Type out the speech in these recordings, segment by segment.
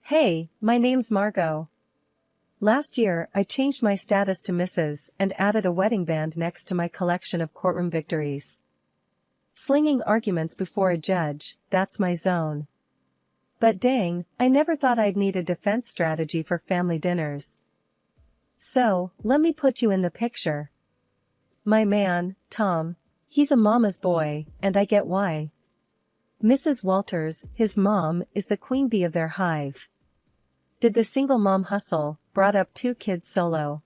Hey, my name's Margot. Last year, I changed my status to Mrs. and added a wedding band next to my collection of courtroom victories. Slinging arguments before a judge, that's my zone. But dang, I never thought I'd need a defense strategy for family dinners. So, let me put you in the picture. My man, Tom. He's a mama's boy, and I get why. Mrs. Walters, his mom, is the queen bee of their hive. Did the single mom hustle, brought up 2 kids solo.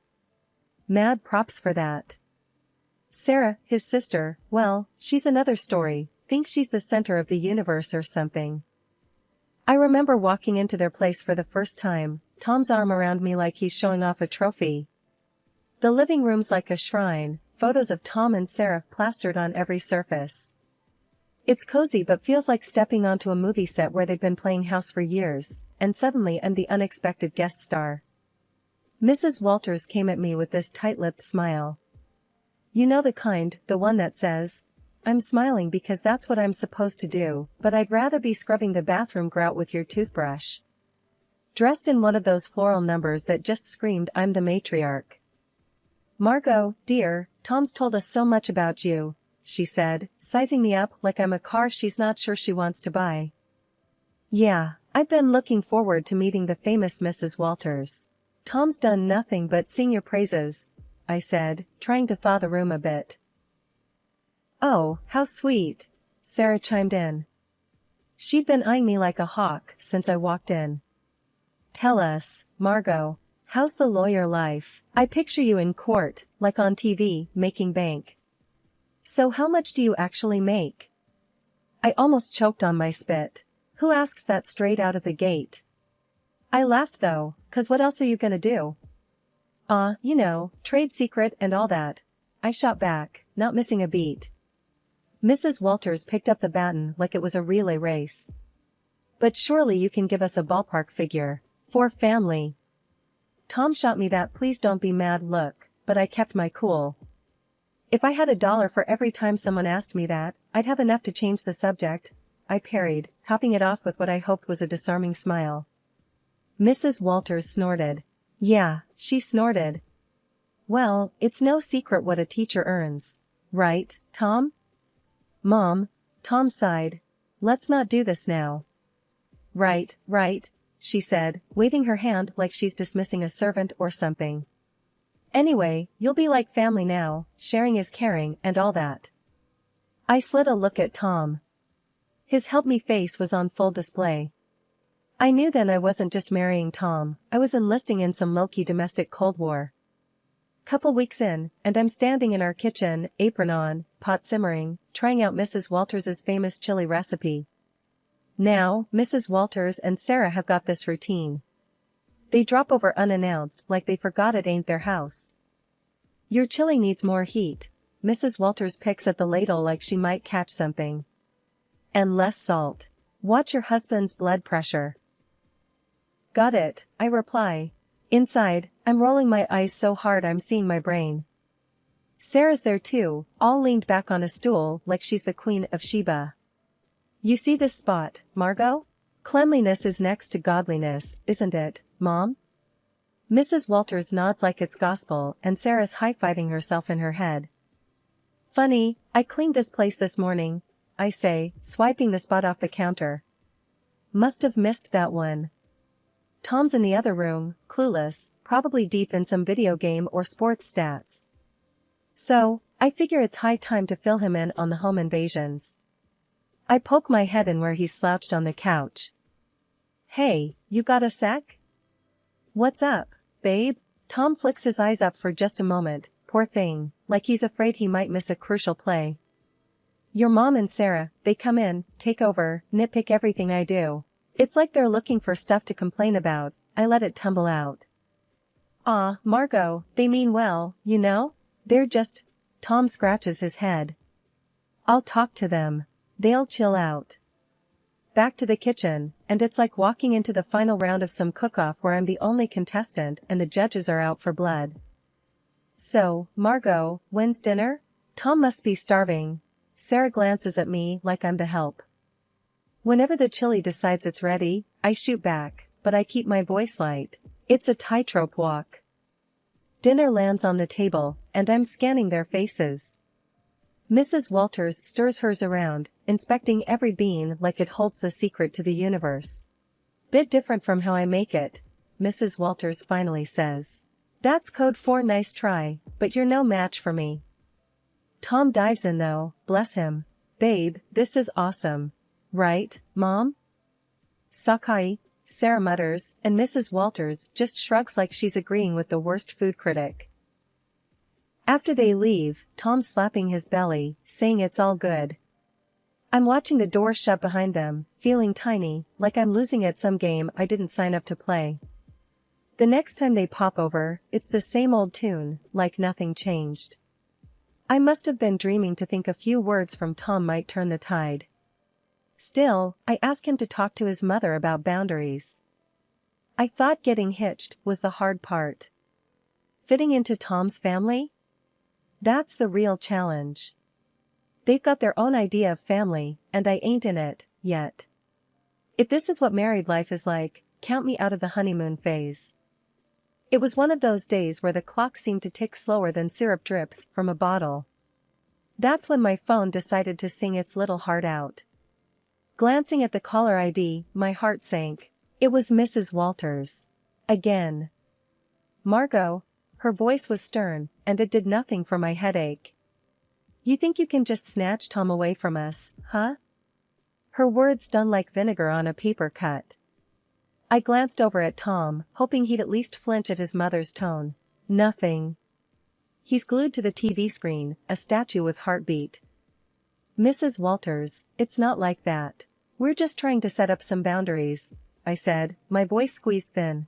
Mad props for that. Sarah, his sister, well, she's another story, thinks she's the center of the universe or something. I remember walking into their place for the first time, Tom's arm around me like he's showing off a trophy. The living room's like a shrine, photos of Tom and Sarah plastered on every surface. It's cozy but feels like stepping onto a movie set where they've been playing house for years, and suddenly I'm the unexpected guest star. Mrs. Walters came at me with this tight-lipped smile. You know the kind, the one that says, I'm smiling because that's what I'm supposed to do, but I'd rather be scrubbing the bathroom grout with your toothbrush. Dressed in one of those floral numbers that just screamed I'm the matriarch. Margot, dear, Tom's told us so much about you, she said, sizing me up like I'm a car she's not sure she wants to buy. Yeah, I've been looking forward to meeting the famous Mrs. Walters. Tom's done nothing but sing your praises, I said, trying to thaw the room a bit. Oh, how sweet, Sarah chimed in. She'd been eyeing me like a hawk since I walked in. Tell us, Margot, how's the lawyer life? I picture you in court, like on TV, making bank. So how much do you actually make? I almost choked on my spit. Who asks that straight out of the gate? I laughed though, 'cause what else are you gonna do? You know, trade secret and all that. I shot back, not missing a beat. Mrs. Walters picked up the baton like it was a relay race. But surely you can give us a ballpark figure. For family. Tom shot me that please don't be mad look, but I kept my cool. If I had $1 for every time someone asked me that, I'd have enough to change the subject, I parried, topping it off with what I hoped was a disarming smile. Mrs. Walters snorted. Yeah, she snorted. Well, it's no secret what a teacher earns. Right, Tom? Mom, Tom sighed. Let's not do this now. Right, she said, waving her hand like she's dismissing a servant or something. Anyway, you'll be like family now, sharing is caring and all that. I slid a look at Tom. His help-me face was on full display. I knew then I wasn't just marrying Tom, I was enlisting in some low-key domestic Cold War. Couple weeks in, and I'm standing in our kitchen, apron on, pot simmering, trying out Mrs. Walters' famous chili recipe. Now, Mrs. Walters and Sarah have got this routine. They drop over unannounced like they forgot it ain't their house. Your chili needs more heat. Mrs. Walters picks at the ladle like she might catch something. And less salt. Watch your husband's blood pressure. Got it, I reply. Inside, I'm rolling my eyes so hard I'm seeing my brain. Sarah's there too, all leaned back on a stool like she's the Queen of Sheba. You see this spot, Margot? Cleanliness is next to godliness, isn't it, Mom? Mrs. Walters nods like it's gospel and Sarah's high-fiving herself in her head. Funny, I cleaned this place this morning, I say, swiping the spot off the counter. Must have missed that one. Tom's in the other room, clueless, probably deep in some video game or sports stats. So, I figure it's high time to fill him in on the home invasions. I poke my head in where he's slouched on the couch. Hey, you got a sec? What's up, babe? Tom flicks his eyes up for just a moment, poor thing, like he's afraid he might miss a crucial play. Your mom and Sarah, they come in, take over, nitpick everything I do. It's like they're looking for stuff to complain about, I let it tumble out. Margot, they mean well, you know? They're just... Tom scratches his head. I'll talk to them. They'll chill out. Back to the kitchen, and it's like walking into the final round of some cook-off where I'm the only contestant and the judges are out for blood. So, Margot, when's dinner? Tom must be starving. Sarah glances at me like I'm the help. Whenever the chili decides it's ready, I shoot back, but I keep my voice light. It's a tightrope walk. Dinner lands on the table, and I'm scanning their faces. Mrs. Walters stirs hers around, inspecting every bean like it holds the secret to the universe. Bit different from how I make it, Mrs. Walters finally says. That's code for nice try, but you're no match for me. Tom dives in though, bless him. Babe, this is awesome. Right, Mom? Sakai, Sarah mutters, and Mrs. Walters just shrugs like she's agreeing with the worst food critic. After they leave, Tom's slapping his belly, saying it's all good. I'm watching the door shut behind them, feeling tiny, like I'm losing at some game I didn't sign up to play. The next time they pop over, it's the same old tune, like nothing changed. I must have been dreaming to think a few words from Tom might turn the tide. Still, I ask him to talk to his mother about boundaries. I thought getting hitched was the hard part. Fitting into Tom's family? That's the real challenge. They've got their own idea of family, and I ain't in it, yet. If this is what married life is like, count me out of the honeymoon phase. It was one of those days where the clock seemed to tick slower than syrup drips from a bottle. That's when my phone decided to sing its little heart out. Glancing at the caller ID, my heart sank. It was Mrs. Walters. Again. Margot. Her voice was stern, and it did nothing for my headache. You think you can just snatch Tom away from us, huh? Her words stung like vinegar on a paper cut. I glanced over at Tom, hoping he'd at least flinch at his mother's tone. Nothing. He's glued to the TV screen, a statue with heartbeat. Mrs. Walters, it's not like that. We're just trying to set up some boundaries, I said, my voice squeezed thin.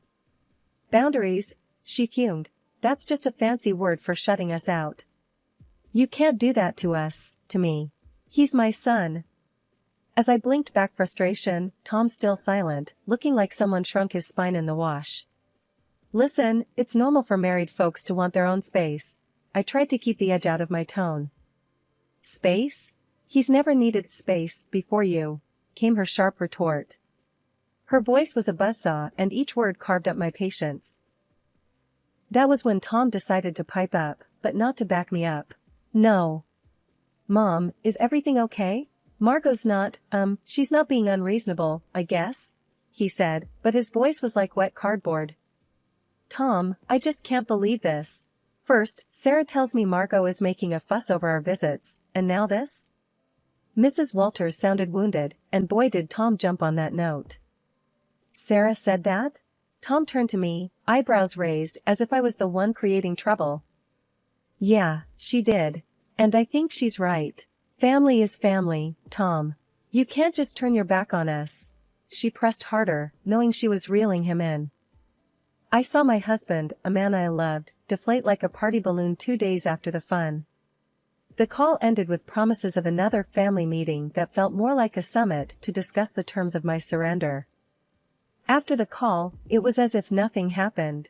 Boundaries? She fumed. That's just a fancy word for shutting us out. You can't do that to us, to me. He's my son. As I blinked back frustration, Tom still silent, looking like someone shrunk his spine in the wash. Listen, it's normal for married folks to want their own space. I tried to keep the edge out of my tone. Space? He's never needed space before you, came her sharp retort. Her voice was a buzzsaw and each word carved up my patience. That was when Tom decided to pipe up, but not to back me up. No. Mom, is everything okay? Margot's not, she's not being unreasonable, I guess, he said, but his voice was like wet cardboard. Tom, I just can't believe this. First, Sarah tells me Margot is making a fuss over our visits, and now this? Mrs. Walters sounded wounded, and boy did Tom jump on that note. Sarah said that? Tom turned to me, eyebrows raised as if I was the one creating trouble. Yeah, she did. And I think she's right. Family is family, Tom. You can't just turn your back on us. She pressed harder, knowing she was reeling him in. I saw my husband, a man I loved, deflate like a party balloon 2 days after the fun. The call ended with promises of another family meeting that felt more like a summit to discuss the terms of my surrender. After the call, it was as if nothing happened.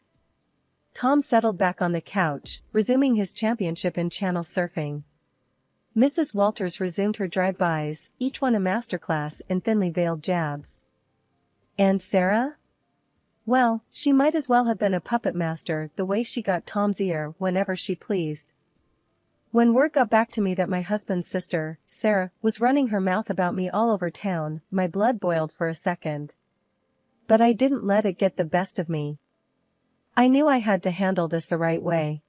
Tom settled back on the couch, resuming his championship in channel surfing. Mrs. Walters resumed her drive-bys, each one a masterclass in thinly veiled jabs. And Sarah? Well, she might as well have been a puppet master the way she got Tom's ear whenever she pleased. When word got back to me that my husband's sister, Sarah, was running her mouth about me all over town, my blood boiled for a second. But I didn't let it get the best of me. I knew I had to handle this the right way.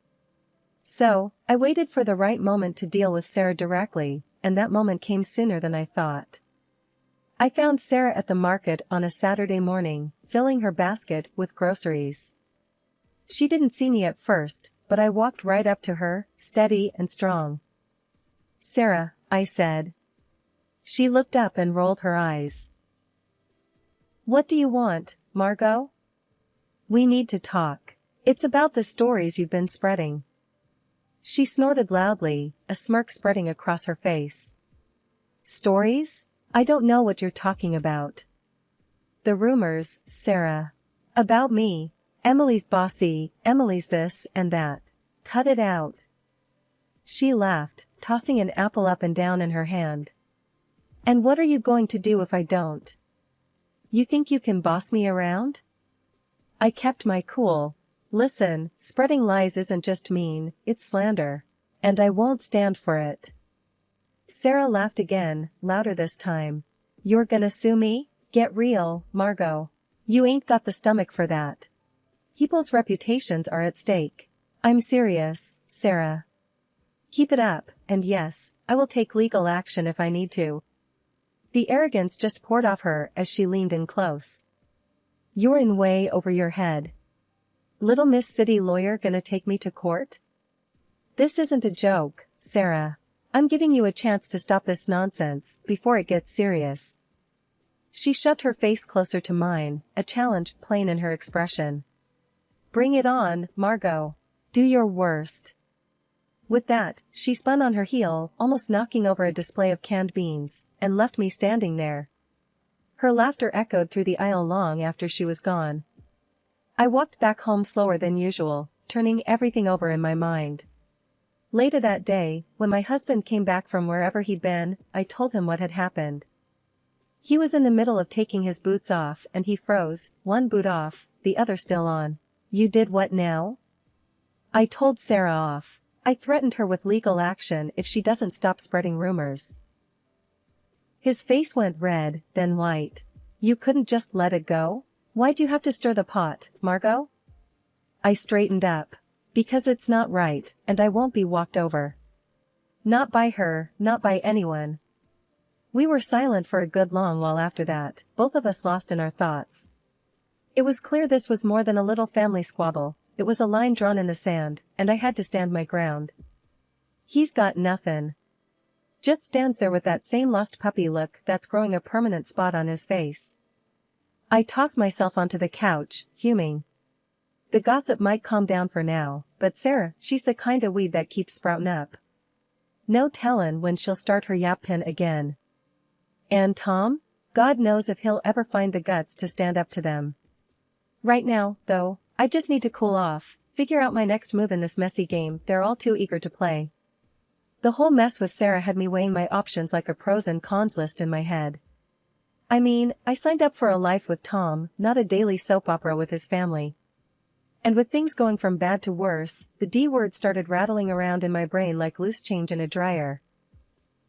So, I waited for the right moment to deal with Sarah directly, and that moment came sooner than I thought. I found Sarah at the market on a Saturday morning, filling her basket with groceries. She didn't see me at first, but I walked right up to her, steady and strong. Sarah, I said. She looked up and rolled her eyes. What do you want, Margot? We need to talk. It's about the stories you've been spreading. She snorted loudly, a smirk spreading across her face. Stories? I don't know what you're talking about. The rumors, Sarah. About me. Emily's bossy, Emily's this and that. Cut it out. She laughed, tossing an apple up and down in her hand. And what are you going to do if I don't? You think you can boss me around? I kept my cool. Listen, spreading lies isn't just mean, it's slander. And I won't stand for it. Sarah laughed again, louder this time. You're gonna sue me? Get real, Margot. You ain't got the stomach for that. People's reputations are at stake. I'm serious, Sarah. Keep it up, and yes, I will take legal action if I need to. The arrogance just poured off her as she leaned in close. You're in way over your head. Little Miss City Lawyer gonna take me to court? This isn't a joke, Sarah. I'm giving you a chance to stop this nonsense before it gets serious. She shoved her face closer to mine, a challenge plain in her expression. Bring it on, Margot. Do your worst. With that, she spun on her heel, almost knocking over a display of canned beans, and left me standing there. Her laughter echoed through the aisle long after she was gone. I walked back home slower than usual, turning everything over in my mind. Later that day, when my husband came back from wherever he'd been, I told him what had happened. He was in the middle of taking his boots off and he froze, one boot off, the other still on. You did what now? I told Sarah off. I threatened her with legal action if she doesn't stop spreading rumors. His face went red, then white. You couldn't just let it go? Why'd you have to stir the pot, Margot? I straightened up. Because it's not right, and I won't be walked over. Not by her, not by anyone. We were silent for a good long while after that, both of us lost in our thoughts. It was clear this was more than a little family squabble, it was a line drawn in the sand, and I had to stand my ground. He's got nothin'. Just stands there with that same lost puppy look that's growing a permanent spot on his face. I tossed myself onto the couch, fuming. The gossip might calm down for now, but Sarah, she's the kind of weed that keeps sprouting up. No tellin' when she'll start her yappin' again. And Tom? God knows if he'll ever find the guts to stand up to them. Right now, though, I just need to cool off, figure out my next move in this messy game they're all too eager to play. The whole mess with Sarah had me weighing my options like a pros and cons list in my head. I mean, I signed up for a life with Tom, not a daily soap opera with his family. And with things going from bad to worse, the D word started rattling around in my brain like loose change in a dryer.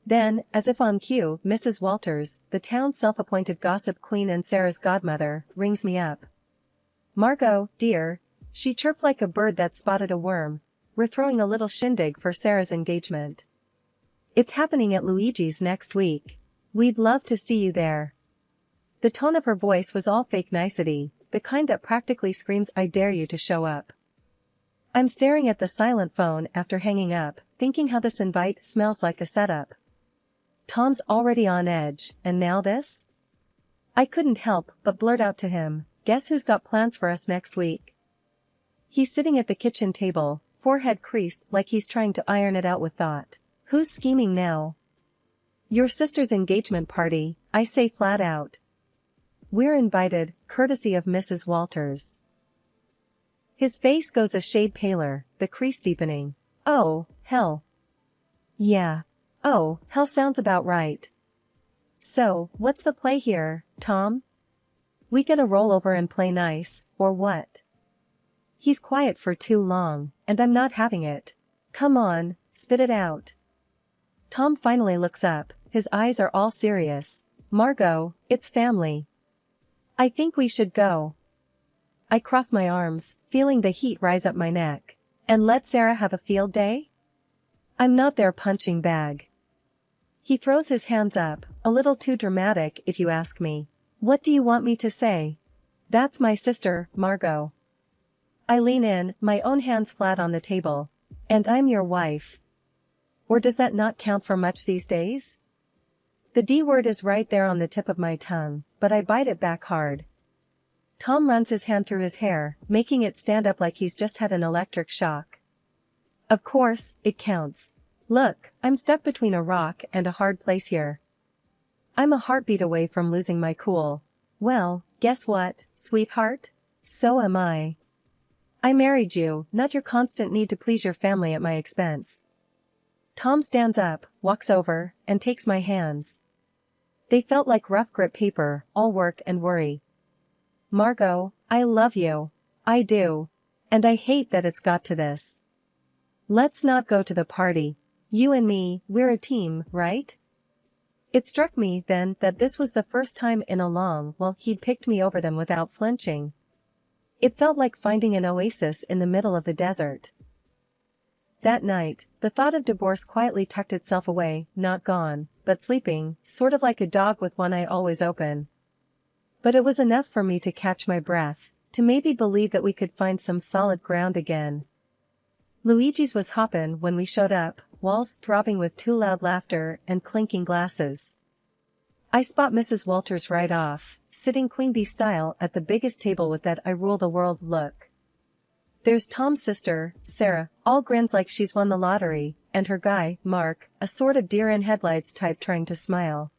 Then, as if on cue, Mrs. Walters, the town's self-appointed gossip queen and Sarah's godmother, rings me up. Margot, dear, she chirped like a bird that spotted a worm, we're throwing a little shindig for Sarah's engagement. It's happening at Luigi's next week. We'd love to see you there. The tone of her voice was all fake nicety, the kind that practically screams I dare you to show up. I'm staring at the silent phone after hanging up, thinking how this invite smells like a setup. Tom's already on edge, and now this? I couldn't help but blurt out to him, guess who's got plans for us next week? He's sitting at the kitchen table, forehead creased like he's trying to iron it out with thought. Who's scheming now? Your sister's engagement party, I say flat out. We're invited, courtesy of Mrs. Walters. His face goes a shade paler, the crease deepening. Oh, hell. Yeah. Oh, hell sounds about right. So, what's the play here, Tom? We gonna roll over and play nice, or what? He's quiet for too long, and I'm not having it. Come on, spit it out. Tom finally looks up, his eyes are all serious. Margot, it's family. I think we should go. I cross my arms, feeling the heat rise up my neck. And let Sarah have a field day? I'm not their punching bag. He throws his hands up, a little too dramatic if you ask me. What do you want me to say? That's my sister, Margot. I lean in, my own hands flat on the table. And I'm your wife. Or does that not count for much these days? The D word is right there on the tip of my tongue, but I bite it back hard. Tom runs his hand through his hair, making it stand up like he's just had an electric shock. Of course, it counts. Look, I'm stuck between a rock and a hard place here. I'm a heartbeat away from losing my cool. Well, guess what, sweetheart? So am I. I married you, not your constant need to please your family at my expense. Tom stands up, walks over, and takes my hands. They felt like rough grip paper, all work and worry. Margot, I love you. I do. And I hate that it's got to this. Let's not go to the party. You and me, we're a team, right? It struck me then that this was the first time in a long while he'd picked me over them without flinching. It felt like finding an oasis in the middle of the desert. That night, the thought of divorce quietly tucked itself away, not gone, but sleeping, sort of like a dog with one eye always open. But it was enough for me to catch my breath, to maybe believe that we could find some solid ground again. Luigi's was hoppin' when we showed up, walls throbbing with too loud laughter and clinking glasses. I spot Mrs. Walters right off, sitting queen bee style at the biggest table with that I rule the world look. There's Tom's sister, Sarah, all grins like she's won the lottery, and her guy, Mark, a sort of deer-in-headlights type trying to smile.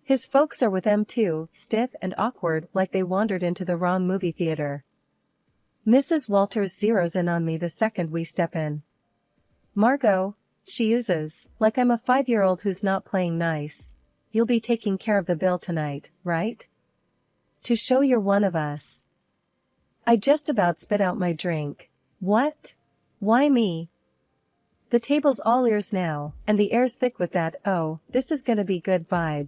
His folks are with them too, stiff and awkward like they wandered into the wrong movie theater. Mrs. Walters zeroes in on me the second we step in. "Margot," she uses, like I'm a 5-year-old who's not playing nice. "You'll be taking care of the bill tonight, right? To show you're one of us." I just about spit out my drink. What? Why me? The table's all ears now, and the air's thick with that "oh, this is gonna be good" vibe.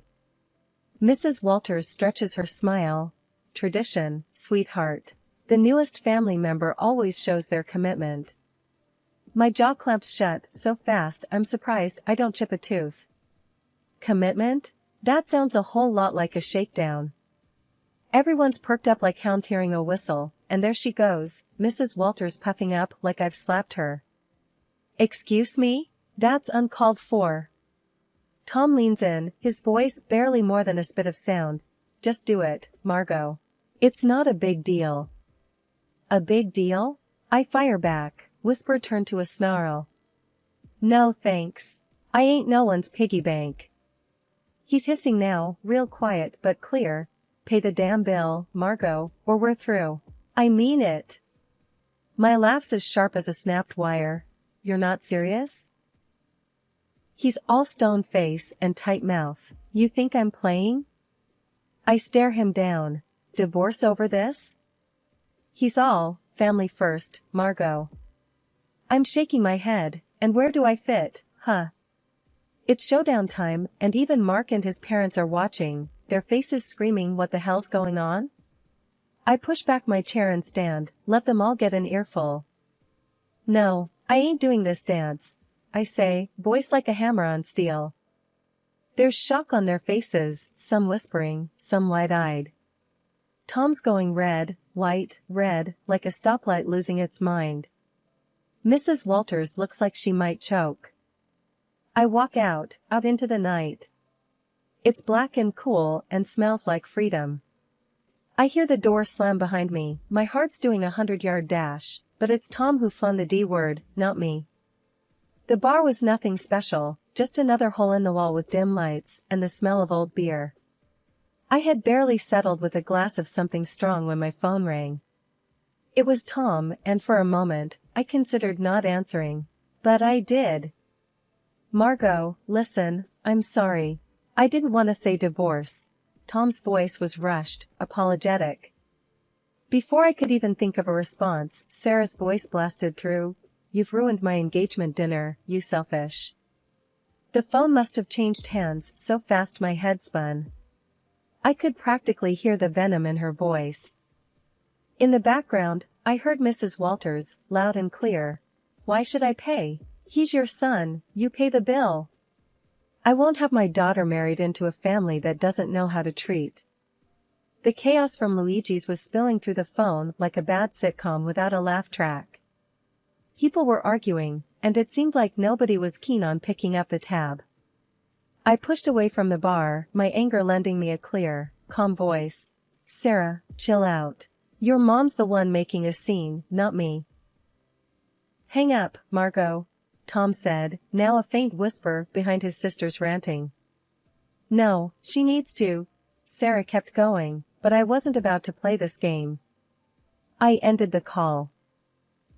Mrs. Walters stretches her smile. Tradition, sweetheart. The newest family member always shows their commitment. My jaw clamps shut so fast I'm surprised I don't chip a tooth. Commitment? That sounds a whole lot like a shakedown. Everyone's perked up like hounds hearing a whistle, and there she goes, Mrs. Walters puffing up like I've slapped her. "Excuse me? That's uncalled for." Tom leans in, his voice barely more than a spit of sound. "Just do it, Margot. It's not a big deal." "A big deal?" I fire back, whisper turned to a snarl. "No thanks. I ain't no one's piggy bank." He's hissing now, real quiet but clear. "Pay the damn bill, Margot, or we're through." I mean it. My laugh's as sharp as a snapped wire. "You're not serious?" He's all stone face and tight mouth. "You think I'm playing?" I stare him down. "Divorce over this?" He's all, "Family first, Margot." I'm shaking my head, and where do I fit, huh? It's showdown time, and even Mark and his parents are watching, their faces screaming what the hell's going on? I push back my chair and stand, let them all get an earful. "No, I ain't doing this dance," I say, voice like a hammer on steel. There's shock on their faces, some whispering, some wide-eyed. Tom's going red, white, red, like a stoplight losing its mind. Mrs. Walters looks like she might choke. I walk out into the night. It's black and cool and smells like freedom. I hear the door slam behind me, my heart's doing a 100-yard dash, but it's Tom who flung the D word, not me. The bar was nothing special, just another hole in the wall with dim lights and the smell of old beer. I had barely settled with a glass of something strong when my phone rang. It was Tom, and for a moment, I considered not answering. But I did. "Margot, listen, I'm sorry. I didn't want to say divorce." Tom's voice was rushed, apologetic. Before I could even think of a response, Sarah's voice blasted through. "You've ruined my engagement dinner, you selfish." The phone must have changed hands so fast my head spun. I could practically hear the venom in her voice. In the background, I heard Mrs. Walters, loud and clear. "Why should I pay? He's your son, you pay the bill." I won't have my daughter married into a family that doesn't know how to treat. The chaos from Luigi's was spilling through the phone like a bad sitcom without a laugh track. People were arguing, and it seemed like nobody was keen on picking up the tab. I pushed away from the bar, my anger lending me a clear, calm voice. "Sarah, chill out. Your mom's the one making a scene, not me." "Hang up, Margot," Tom said, now a faint whisper behind his sister's ranting. "No, she needs to." Sarah kept going, but I wasn't about to play this game. I ended the call.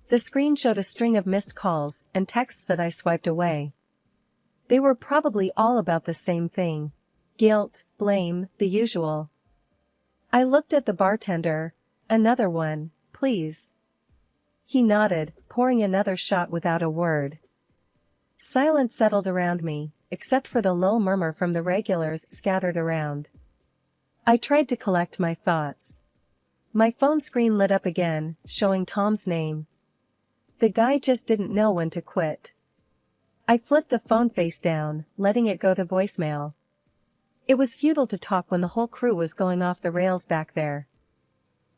The screen showed a string of missed calls and texts that I swiped away. They were probably all about the same thing. Guilt, blame, the usual. I looked at the bartender. "Another one, please?" He nodded, pouring another shot without a word. Silence settled around me, except for the low murmur from the regulars scattered around. I tried to collect my thoughts. My phone screen lit up again, showing Tom's name. The guy just didn't know when to quit. I flipped the phone face down, letting it go to voicemail. It was futile to talk when the whole crew was going off the rails back there.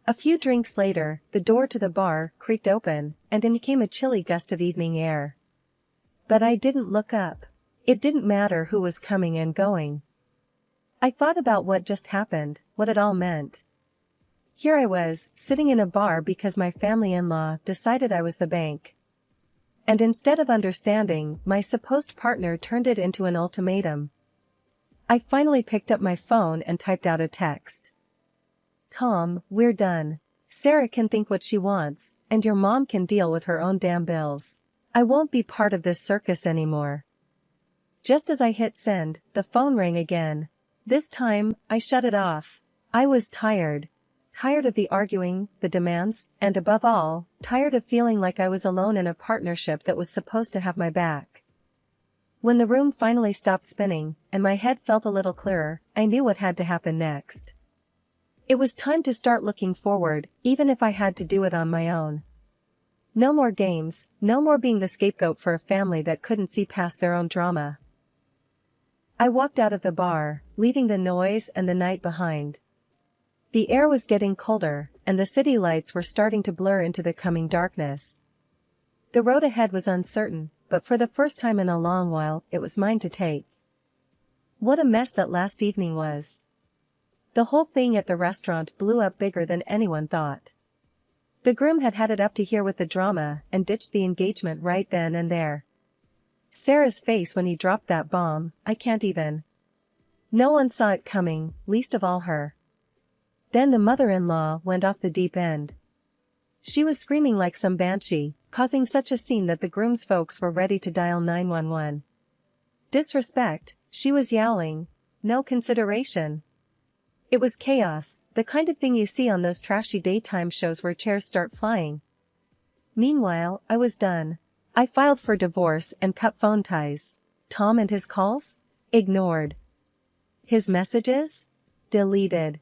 A few drinks later, the door to the bar creaked open, and in came a chilly gust of evening air. But I didn't look up. It didn't matter who was coming and going. I thought about what just happened, what it all meant. Here I was, sitting in a bar because my family-in-law decided I was the bank. And instead of understanding, my supposed partner turned it into an ultimatum. I finally picked up my phone and typed out a text. "Tom, we're done. Sarah can think what she wants, and your mom can deal with her own damn bills. I won't be part of this circus anymore." Just as I hit send, the phone rang again. This time, I shut it off. I was tired. Tired of the arguing, the demands, and above all, tired of feeling like I was alone in a partnership that was supposed to have my back. When the room finally stopped spinning, and my head felt a little clearer, I knew what had to happen next. It was time to start looking forward, even if I had to do it on my own. No more games, no more being the scapegoat for a family that couldn't see past their own drama. I walked out of the bar, leaving the noise and the night behind. The air was getting colder, and the city lights were starting to blur into the coming darkness. The road ahead was uncertain, but for the first time in a long while, it was mine to take. What a mess that last evening was. The whole thing at the restaurant blew up bigger than anyone thought. The groom had had it up to here with the drama and ditched the engagement right then and there. Sarah's face when he dropped that bomb, I can't even. No one saw it coming, least of all her. Then the mother-in-law went off the deep end. She was screaming like some banshee, causing such a scene that the groom's folks were ready to dial 911. Disrespect, she was yowling. No consideration. It was chaos, the kind of thing you see on those trashy daytime shows where chairs start flying. Meanwhile, I was done. I filed for divorce and cut phone ties. Tom and his calls? Ignored. His messages? Deleted.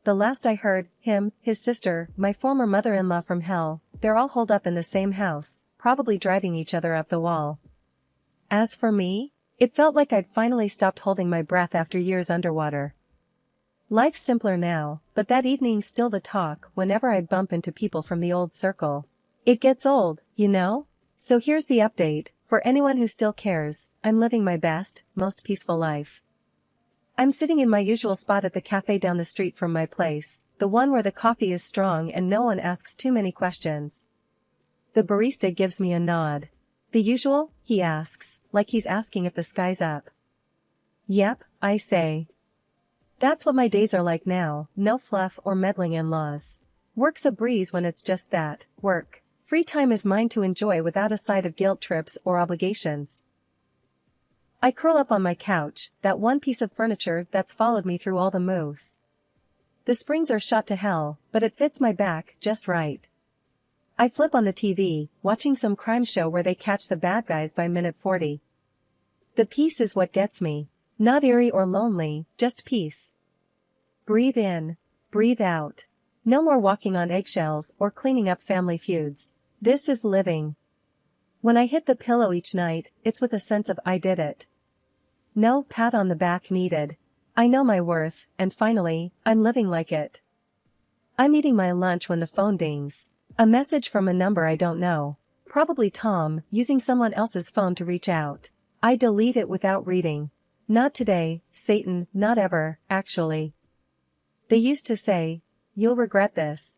The last I heard, him, his sister, my former mother-in-law from hell, they're all holed up in the same house, probably driving each other up the wall. As for me, it felt like I'd finally stopped holding my breath after years underwater. Life's simpler now, but that evening's still the talk whenever I'd bump into people from the old circle. It gets old, you know? So here's the update, for anyone who still cares, I'm living my best, most peaceful life. I'm sitting in my usual spot at the cafe down the street from my place, the one where the coffee is strong and no one asks too many questions. The barista gives me a nod. "The usual?" he asks, like he's asking if the sky's up. "Yep," I say. That's what my days are like now, no fluff or meddling in-laws. Work's a breeze when it's just that, work. Free time is mine to enjoy without a side of guilt trips or obligations. I curl up on my couch, that one piece of furniture that's followed me through all the moves. The springs are shot to hell, but it fits my back just right. I flip on the TV, watching some crime show where they catch the bad guys by minute 40. The peace is what gets me. Not eerie or lonely, just peace. Breathe in, breathe out. No more walking on eggshells or cleaning up family feuds. This is living. When I hit the pillow each night, it's with a sense of I did it. No pat on the back needed. I know my worth, and finally, I'm living like it. I'm eating my lunch when the phone dings. A message from a number I don't know. Probably Tom, using someone else's phone to reach out. I delete it without reading. Not today, Satan, not ever, actually. They used to say, "You'll regret this."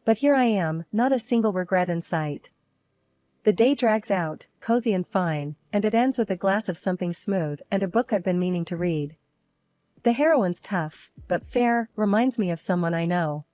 But here I am, not a single regret in sight. The day drags out, cozy and fine, and it ends with a glass of something smooth and a book I've been meaning to read. The heroine's tough, but fair, reminds me of someone I know.